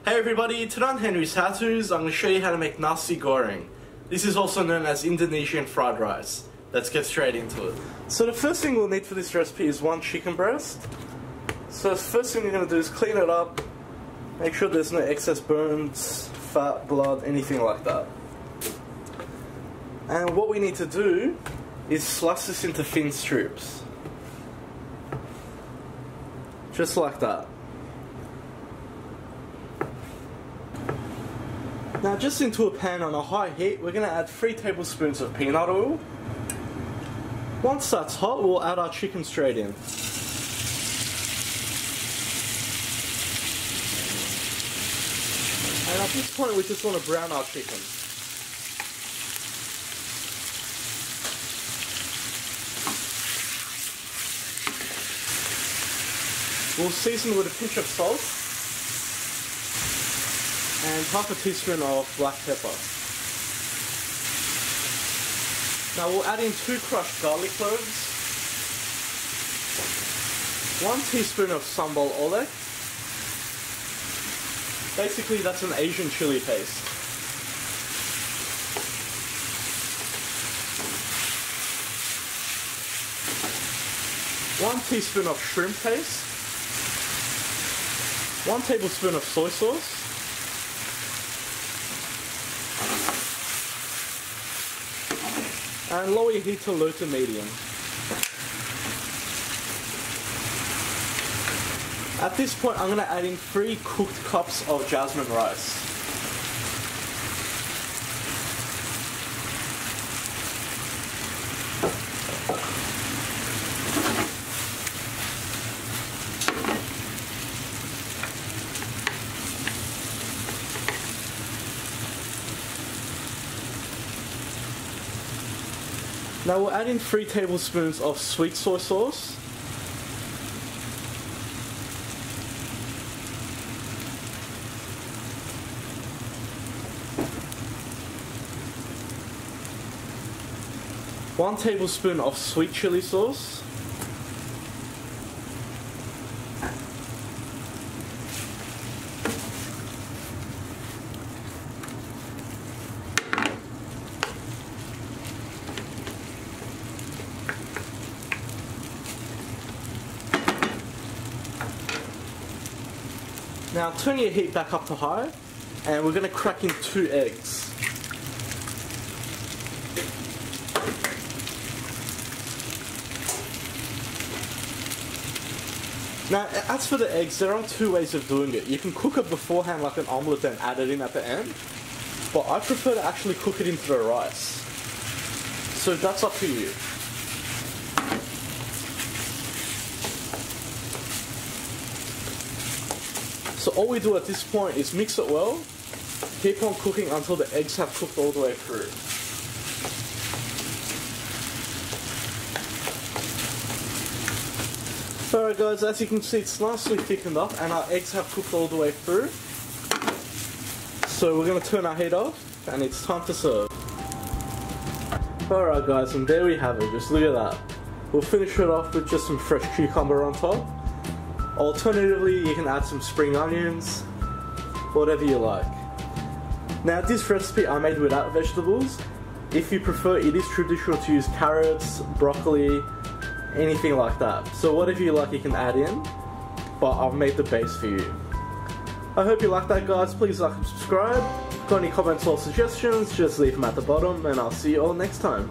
Hey everybody, today on Henry's HowTos, I'm going to show you how to make Nasi Goreng. This is also known as Indonesian fried rice. Let's get straight into it. So the first thing we'll need for this recipe is one chicken breast. So the first thing we're going to do is clean it up, make sure there's no excess bones, fat, blood, anything like that. And what we need to do is slice this into thin strips. Just like that. Now just into a pan on a high heat, we're going to add 3 tablespoons of peanut oil. Once that's hot, we'll add our chicken straight in. And at this point we just want to brown our chicken. We'll season with a pinch of salt and half a teaspoon of black pepper. Now we'll add in 2 crushed garlic cloves, 1 teaspoon of sambal oelek. Basically that's an Asian chili paste. One teaspoon of shrimp paste, 1 tablespoon of soy sauce, and lower your heat to low to medium. At this point I'm going to add in 3 cooked cups of jasmine rice. Now we'll add in 3 tablespoons of sweet soy sauce. One tablespoon of sweet chili sauce. Now turn your heat back up to high, and we're going to crack in 2 eggs. Now as for the eggs, there are 2 ways of doing it. You can cook it beforehand like an omelette and add it in at the end, but I prefer to actually cook it into the rice. So that's up to you. So all we do at this point is mix it well, keep on cooking until the eggs have cooked all the way through. Alright guys, as you can see it's nicely thickened up and our eggs have cooked all the way through. So we're going to turn our heat off and it's time to serve. Alright guys, and there we have it, just look at that. We'll finish it off with just some fresh cucumber on top. Alternatively, you can add some spring onions, whatever you like. Now this recipe I made without vegetables. If you prefer, it is traditional to use carrots, broccoli, anything like that. So whatever you like you can add in, but I've made the base for you. I hope you like that guys, please like and subscribe. Got any comments or suggestions, just leave them at the bottom and I'll see you all next time.